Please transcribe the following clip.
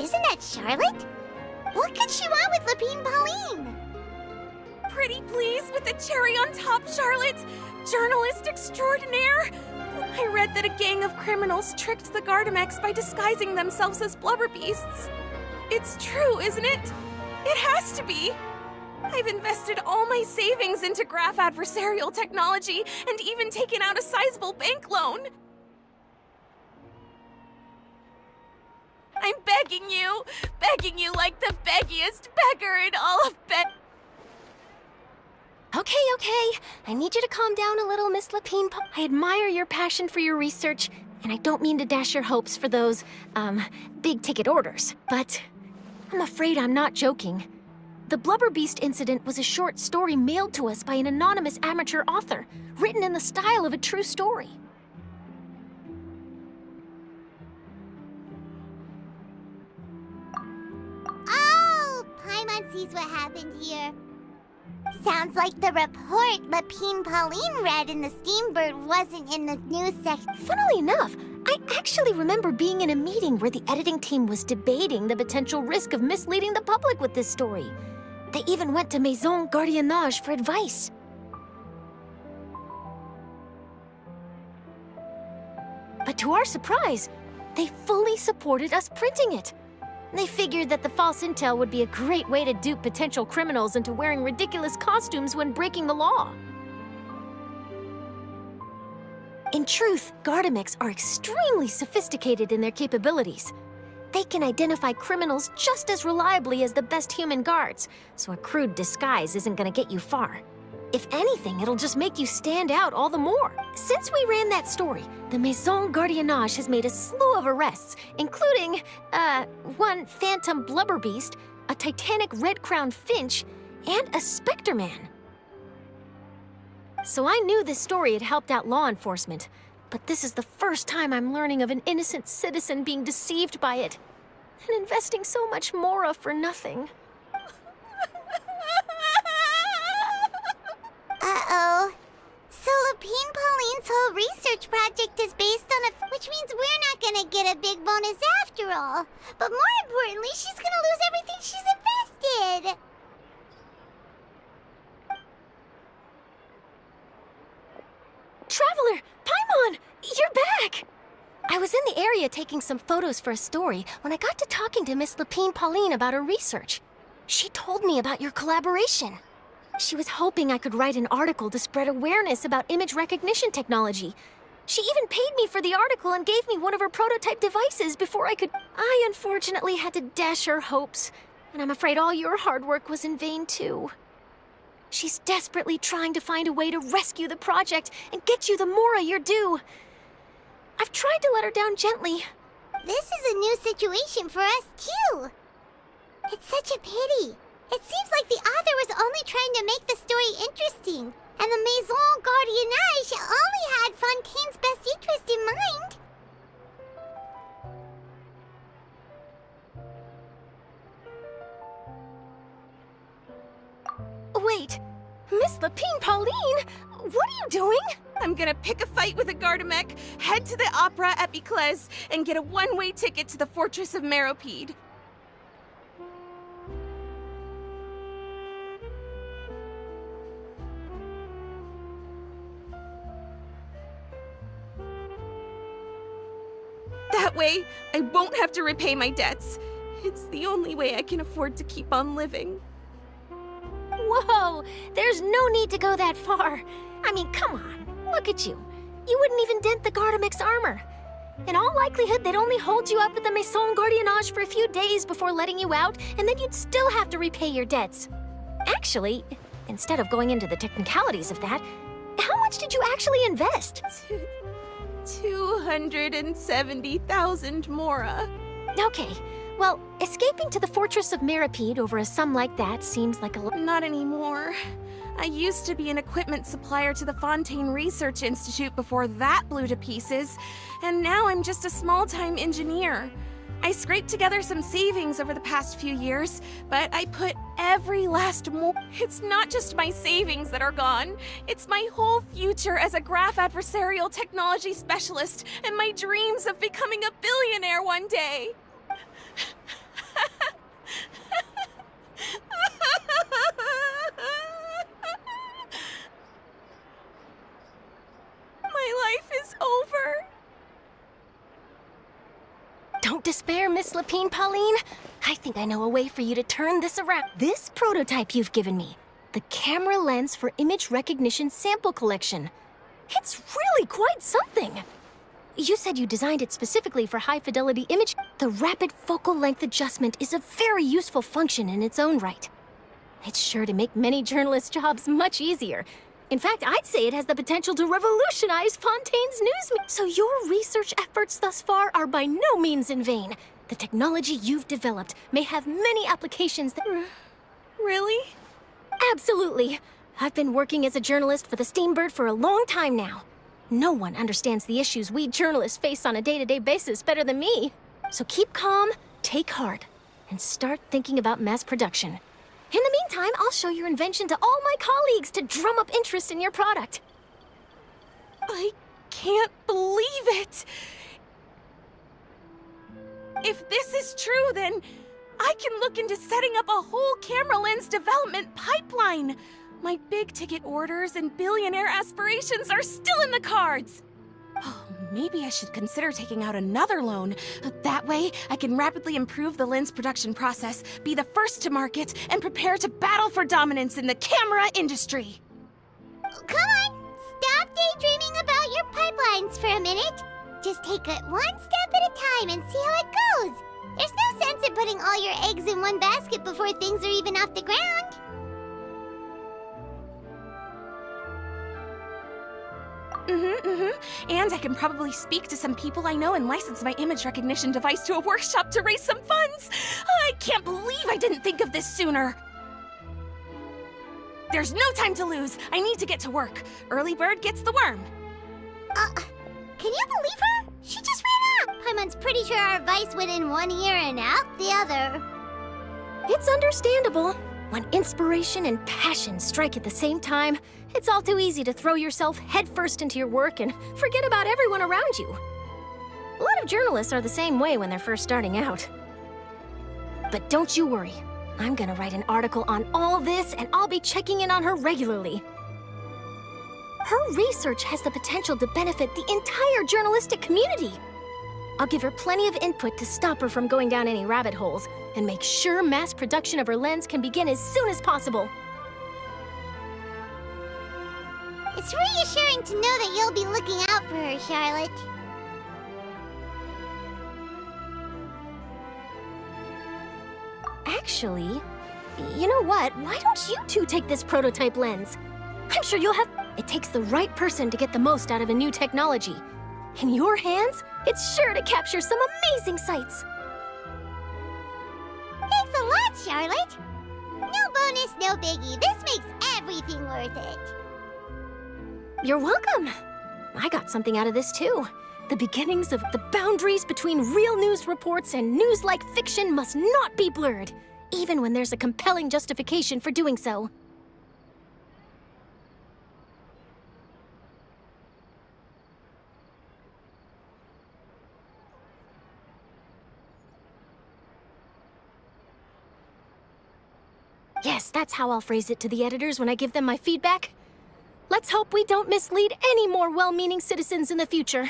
Isn't that Charlotte? What could she want with Lapine Pauline? Pretty please with the cherry on top, Charlotte! Journalist extraordinaire! I read that a gang of criminals tricked the Gardamex by disguising themselves as blubber beasts. It's true, isn't it? It has to be! I've invested all my savings into graph adversarial technology and even taken out a sizable bank loan. I'm begging you like the beggiest beggar in all of Okay. I need you to calm down a little, Miss Lapine. I admire your passion for your research, and I don't mean to dash your hopes for those, big-ticket orders. But I'm afraid I'm not joking. The Blubber Beast incident was a short story mailed to us by an anonymous amateur author, written in the style of a true story. Oh, Paimon sees what happened here. Sounds like the report Lapine Pauline read in the Steambird wasn't in the news section. Funnily enough, I actually remember being in a meeting where the editing team was debating the potential risk of misleading the public with this story. They even went to Maison Gardiennage for advice. But to our surprise, they fully supported us printing it. They figured that the false intel would be a great way to dupe potential criminals into wearing ridiculous costumes when breaking the law. In truth, Gardamex are extremely sophisticated in their capabilities. They can identify criminals just as reliably as the best human guards, so a crude disguise isn't gonna get you far. If anything, it'll just make you stand out all the more. Since we ran that story, the Maison Gardiennage has made a slew of arrests, including, one phantom blubber beast, a titanic red-crowned finch, and a specter man. So I knew this story had helped out law enforcement, but this is the first time I'm learning of an innocent citizen being deceived by it, and investing so much mora for nothing. Uh-oh. So Lapine Pauline's whole research project is based on which means we're not gonna get a big bonus after all. But more importantly, she's gonna lose everything she's invested. Traveler! Paimon! You're back! I was in the area taking some photos for a story when I got to talking to Miss Lapine Pauline about her research. She told me about your collaboration. She was hoping I could write an article to spread awareness about image recognition technology. She even paid me for the article and gave me one of her prototype devices before I could... I unfortunately had to dash her hopes, and I'm afraid all your hard work was in vain too. She's desperately trying to find a way to rescue the project and get you the mora you're due. I've tried to let her down gently. This is a new situation for us too. It's such a pity. It seems like the author was only trying to make the story interesting, and the Maison Gardiennage only had Fontaine's best interest in mind. Wait, Miss Lapine Pauline, what are you doing? I'm gonna pick a fight with a Gardamec, head to the Opera at Biclez, and get a one-way ticket to the Fortress of Meropide. That way, I won't have to repay my debts. It's the only way I can afford to keep on living. Whoa, there's no need to go that far. I mean, come on, look at you. You wouldn't even dent the Gardamec's armor. In all likelihood, they'd only hold you up at the Maison Gardiennage for a few days before letting you out, and then you'd still have to repay your debts. Actually, instead of going into the technicalities of that, how much did you actually invest? 270,000 mora. Okay, well, escaping to the Fortress of Meropide over a sum like that seems like a lot. Not anymore. I used to be an equipment supplier to the Fontaine Research Institute before that blew to pieces, and now I'm just a small-time engineer. I scraped together some savings over the past few years, but I put every last It's not just my savings that are gone. It's my whole future as a graph adversarial technology specialist and my dreams of becoming a billionaire one day. despair, Miss Lapine Pauline. I think I know a way for you to turn this around. This prototype you've given me, the camera lens for image recognition sample collection. It's really quite something. You said you designed it specifically for high-fidelity image. The rapid focal length adjustment is a very useful function in its own right. It's sure to make many journalists' jobs much easier. In fact, I'd say it has the potential to revolutionize Fontaine's news. So your research efforts thus far are by no means in vain. The technology you've developed may have many applications that... Really? Absolutely. I've been working as a journalist for the Steambird for a long time now. No one understands the issues we journalists face on a day-to-day basis better than me. So keep calm, take heart, and start thinking about mass production. In the meantime, I'll show your invention to all my colleagues to drum up interest in your product. I can't believe it! If this is true, then I can look into setting up a whole camera lens development pipeline. My big-ticket orders and billionaire aspirations are still in the cards. Oh, maybe I should consider taking out another loan. That way, I can rapidly improve the lens production process, be the first to market, and prepare to battle for dominance in the camera industry. Come on, stop daydreaming about your pipelines for a minute. Just take it one step at a time and see how it goes. There's no sense in putting all your eggs in one basket before things are even off the ground. And I can probably speak to some people I know and license my image recognition device to a workshop to raise some funds. I can't believe I didn't think of this sooner. There's no time to lose. I need to get to work. Early bird gets the worm. Can you believe her? She just ran up. Paimon's pretty sure our advice went in one ear and out the other. It's understandable. When inspiration and passion strike at the same time, it's all too easy to throw yourself headfirst into your work and forget about everyone around you. A lot of journalists are the same way when they're first starting out. But don't you worry. I'm gonna write an article on all this, and I'll be checking in on her regularly. Her research has the potential to benefit the entire journalistic community. I'll give her plenty of input to stop her from going down any rabbit holes, and make sure mass production of her lens can begin as soon as possible. It's reassuring to know that you'll be looking out for her, Charlotte. Actually, you know what? Why don't you two take this prototype lens? I'm sure you'll have... It takes the right person to get the most out of a new technology. In your hands, it's sure to capture some amazing sights. Thanks a lot, Charlotte. No bonus, no biggie. This makes everything worth it. You're welcome. I got something out of this too. The beginnings of the boundaries between real news reports and news-like fiction must not be blurred, even when there's a compelling justification for doing so. Yes, that's how I'll phrase it to the editors when I give them my feedback. Let's hope we don't mislead any more well-meaning citizens in the future.